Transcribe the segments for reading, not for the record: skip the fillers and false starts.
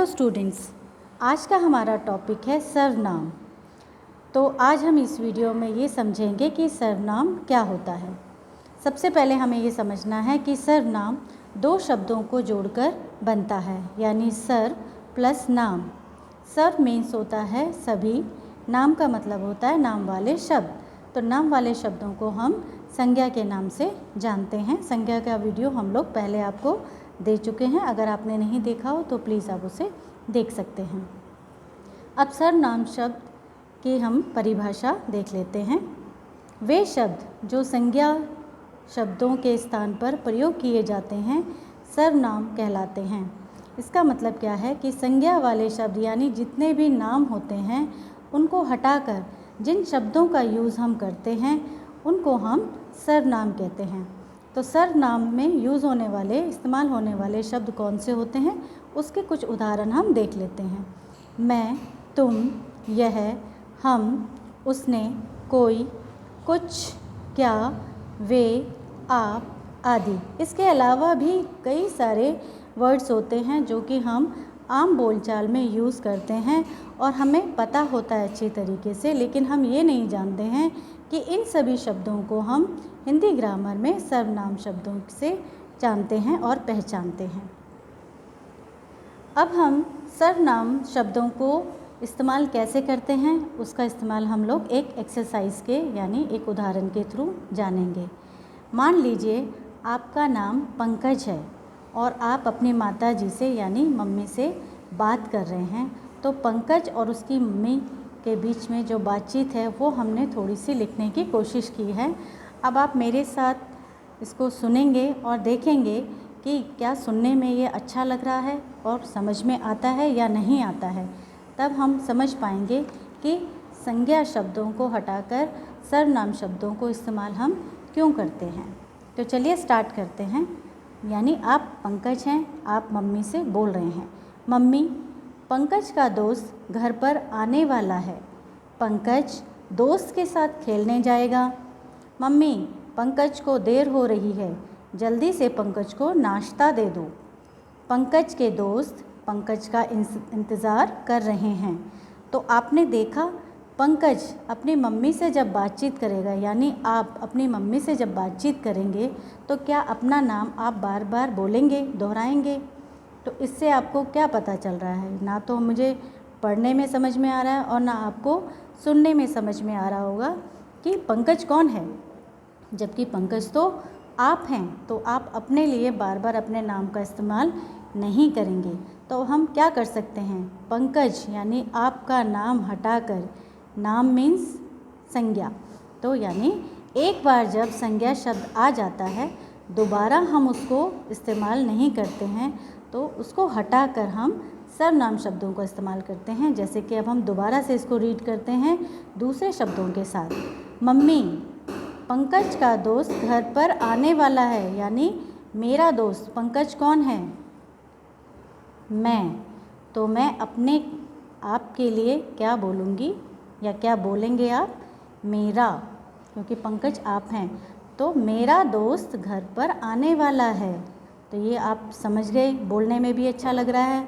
Hello students, आज का हमारा टॉपिक है सर्वनाम। तो आज हम इस वीडियो में ये समझेंगे कि सर्वनाम क्या होता है। सबसे पहले हमें ये समझना है कि सर्वनाम दो शब्दों को जोड़कर बनता है, यानी सर्व प्लस नाम। सर्व मीन्स होता है सभी, नाम का मतलब होता है नाम वाले शब्द। तो नाम वाले शब्दों को हम संज्ञा के नाम से जानते हैं। संज्ञा का वीडियो हम लोग पहले आपको दे चुके हैं, अगर आपने नहीं देखा हो तो प्लीज़ आप उसे देख सकते हैं। अब सर्वनाम शब्द की हम परिभाषा देख लेते हैं। वे शब्द जो संज्ञा शब्दों के स्थान पर प्रयोग किए जाते हैं सर्वनाम कहलाते हैं। इसका मतलब क्या है कि संज्ञा वाले शब्द यानी जितने भी नाम होते हैं उनको हटाकर जिन शब्दों का यूज़ हम करते हैं उनको हम सर्वनाम कहते हैं। तो सर्वनाम में यूज़ होने वाले, इस्तेमाल होने वाले शब्द कौन से होते हैं, उसके कुछ उदाहरण हम देख लेते हैं। मैं, तुम, यह, हम, उसने, कोई, कुछ, क्या, वे, आप आदि। इसके अलावा भी कई सारे वर्ड्स होते हैं जो कि हम आम बोलचाल में यूज़ करते हैं और हमें पता होता है अच्छी तरीके से, लेकिन हम ये नहीं जानते हैं कि इन सभी शब्दों को हम हिंदी ग्रामर में सर्वनाम शब्दों से जानते हैं और पहचानते हैं। अब हम सर्वनाम शब्दों को इस्तेमाल कैसे करते हैं, उसका इस्तेमाल हम लोग एक एक्सरसाइज के यानी एक उदाहरण के थ्रू जानेंगे। मान लीजिए आपका नाम पंकज है और आप अपनी माता जी से यानी मम्मी से बात कर रहे हैं। तो पंकज और उसकी मम्मी के बीच में जो बातचीत है वो हमने थोड़ी सी लिखने की कोशिश की है। अब आप मेरे साथ इसको सुनेंगे और देखेंगे कि क्या सुनने में ये अच्छा लग रहा है और समझ में आता है या नहीं आता है। तब हम समझ पाएंगे कि संज्ञा शब्दों को हटाकर सर्वनाम शब्दों को इस्तेमाल हम क्यों करते हैं। तो चलिए स्टार्ट करते हैं। यानी आप पंकज हैं, आप मम्मी से बोल रहे हैं, मम्मी पंकज का दोस्त घर पर आने वाला है, पंकज दोस्त के साथ खेलने जाएगा। मम्मी पंकज को देर हो रही है, जल्दी से पंकज को नाश्ता दे दो। पंकज के दोस्त पंकज का इंतज़ार कर रहे हैं। तो आपने देखा पंकज अपनी मम्मी से जब बातचीत करेगा, यानी आप अपनी मम्मी से जब बातचीत करेंगे तो क्या अपना नाम आप बार बार बोलेंगे, दोहराएंगे। तो इससे आपको क्या पता चल रहा है, ना तो मुझे पढ़ने में समझ में आ रहा है और ना आपको सुनने में समझ में आ रहा होगा कि पंकज कौन है। जबकि पंकज तो आप हैं, तो आप अपने लिए बार बार अपने नाम का इस्तेमाल नहीं करेंगे। तो हम क्या कर सकते हैं, पंकज यानी आपका नाम हटाकर, नाम मीन्स संज्ञा, तो यानी एक बार जब संज्ञा शब्द आ जाता है दोबारा हम उसको इस्तेमाल नहीं करते हैं, तो उसको हटाकर हम सर्वनाम शब्दों का इस्तेमाल करते हैं। जैसे कि अब हम दोबारा से इसको रीड करते हैं दूसरे शब्दों के साथ। मम्मी पंकज का दोस्त घर पर आने वाला है, यानी मेरा दोस्त पंकज कौन है, मैं। तो मैं अपने आप के लिए क्या बोलूँगी या क्या बोलेंगे आप, मेरा, क्योंकि पंकज आप हैं। तो मेरा दोस्त घर पर आने वाला है। तो ये आप समझ गए, बोलने में भी अच्छा लग रहा है,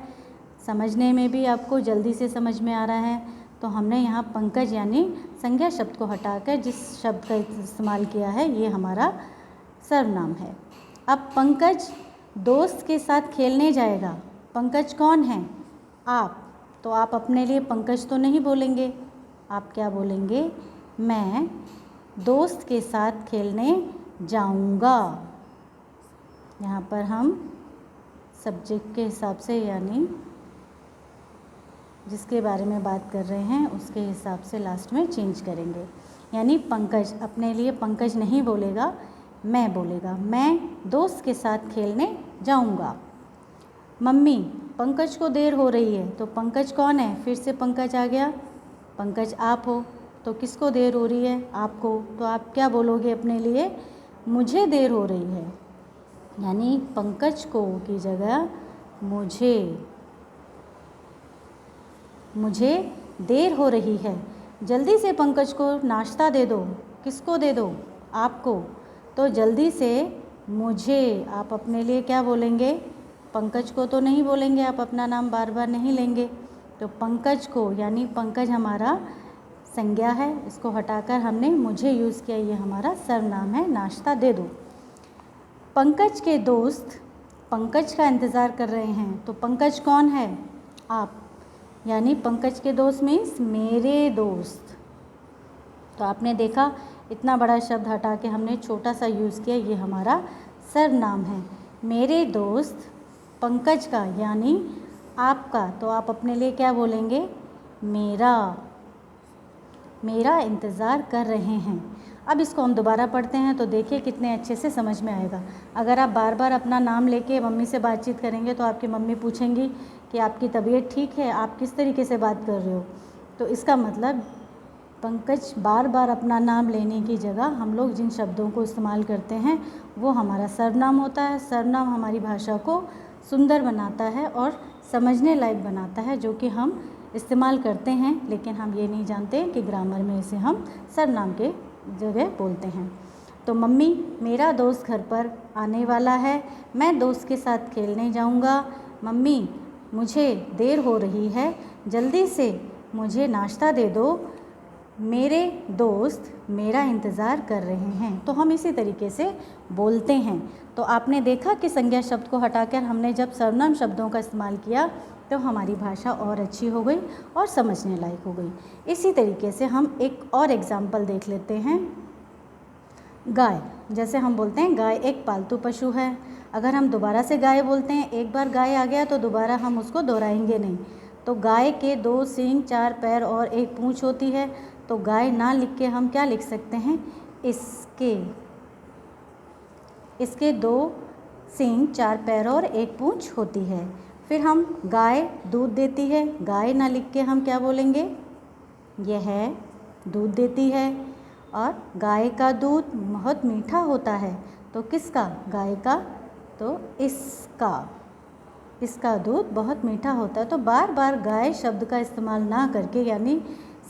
समझने में भी आपको जल्दी से समझ में आ रहा है। तो हमने यहाँ पंकज यानी संज्ञा शब्द को हटाकर जिस शब्द का इस्तेमाल किया है ये हमारा सर्वनाम है। अब पंकज दोस्त के साथ खेलने जाएगा, पंकज कौन है, आप। तो आप अपने लिए पंकज तो नहीं बोलेंगे, आप क्या बोलेंगे, मैं दोस्त के साथ खेलने जाऊंगा। यहाँ पर हम सब्जेक्ट के हिसाब से यानी जिसके बारे में बात कर रहे हैं उसके हिसाब से लास्ट में चेंज करेंगे। यानी पंकज अपने लिए पंकज नहीं बोलेगा, मैं बोलेगा, मैं दोस्त के साथ खेलने जाऊंगा। मम्मी पंकज को देर हो रही है, तो पंकज कौन है, फिर से पंकज आ गया, पंकज आप हो। तो किसको देर हो रही है, आपको। तो आप क्या बोलोगे अपने लिए, मुझे देर हो रही है, यानी पंकज को की जगह मुझे देर हो रही है, जल्दी से पंकज को नाश्ता दे दो। किसको दे दो, आपको। तो जल्दी से मुझे, आप अपने लिए क्या बोलेंगे, पंकज को तो नहीं बोलेंगे, आप अपना नाम बार बार नहीं लेंगे। तो पंकज को, यानी पंकज हमारा संज्ञा है, इसको हटाकर हमने मुझे यूज़ किया, ये हमारा सर्वनाम है, नाश्ता दे दो। पंकज के दोस्त पंकज का इंतज़ार कर रहे हैं। तो पंकज कौन है? आप, यानी पंकज के दोस्त मीन्स मेरे दोस्त। तो आपने देखा, इतना बड़ा शब्द हटा के हमने छोटा सा यूज़ किया, ये हमारा सर्वनाम है। मेरे दोस्त पंकज का यानी आपका, तो आप अपने लिए क्या बोलेंगे? मेरा इंतज़ार कर रहे हैं। अब इसको हम दोबारा पढ़ते हैं तो देखिए कितने अच्छे से समझ में आएगा। अगर आप बार बार अपना नाम लेके मम्मी से बातचीत करेंगे तो आपकी मम्मी पूछेंगी कि आपकी तबीयत ठीक है, आप किस तरीके से बात कर रहे हो। तो इसका मतलब पंकज बार बार अपना नाम लेने की जगह हम लोग जिन शब्दों को इस्तेमाल करते हैं वो हमारा सर्वनाम होता है। सर्वनाम हमारी भाषा को सुंदर बनाता है और समझने लायक बनाता है, जो कि हम इस्तेमाल करते हैं, लेकिन हम ये नहीं जानते कि ग्रामर में इसे हम सर्वनाम के जगह बोलते हैं। तो मम्मी, मेरा दोस्त घर पर आने वाला है, मैं दोस्त के साथ खेलने जाऊंगा। मम्मी, मुझे देर हो रही है, जल्दी से मुझे नाश्ता दे दो, मेरे दोस्त मेरा इंतज़ार कर रहे हैं। तो हम इसी तरीके से बोलते हैं। तो आपने देखा कि संज्ञा शब्द को हटाकर हमने जब सर्वनाम शब्दों का इस्तेमाल किया तो हमारी भाषा और अच्छी हो गई और समझने लायक हो गई। इसी तरीके से हम एक और एग्जाम्पल देख लेते हैं। गाय, जैसे हम बोलते हैं गाय एक पालतू पशु है। अगर हम दोबारा से गाय बोलते हैं, एक बार गाय आ गया तो दोबारा हम उसको दोहराएंगे नहीं। तो गाय के 2 सींग, 4 पैर और 1 पूँछ होती है। तो गाय ना लिख के हम क्या लिख सकते हैं? इसके 2 सींग, 4 पैर और 1 पूँछ होती है। फिर हम गाय दूध देती है, गाय ना लिख के हम क्या बोलेंगे? यह दूध देती है। और गाय का दूध बहुत मीठा होता है। तो किसका? गाय का। तो इसका दूध बहुत मीठा होता है। तो बार बार गाय शब्द का इस्तेमाल ना करके, यानी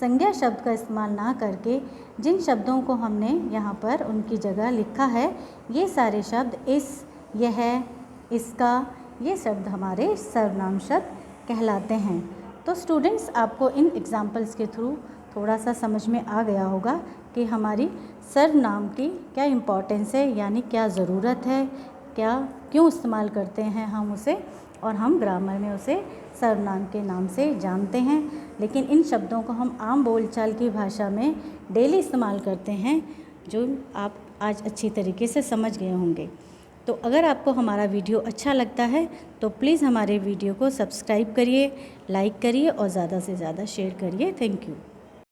संज्ञा शब्द का इस्तेमाल ना करके, जिन शब्दों को हमने यहाँ पर उनकी जगह लिखा है, ये सारे शब्द इस, यह, इसका, ये शब्द हमारे सर्वनाम शब्द कहलाते हैं। तो स्टूडेंट्स, आपको इन एग्जाम्पल्स के थ्रू थोड़ा सा समझ में आ गया होगा कि हमारी सर्वनाम की क्या इम्पोर्टेंस है, यानी क्या ज़रूरत है, क्यों इस्तेमाल करते हैं हम उसे, और हम ग्रामर में उसे सर्वनाम के नाम से जानते हैं। लेकिन इन शब्दों को हम आम बोलचाल की भाषा में डेली इस्तेमाल करते हैं, जो आप आज अच्छी तरीके से समझ गए होंगे। तो अगर आपको हमारा वीडियो अच्छा लगता है तो प्लीज़ हमारे वीडियो को सब्सक्राइब करिए, लाइक करिए और ज़्यादा से ज़्यादा शेयर करिए। Thank you.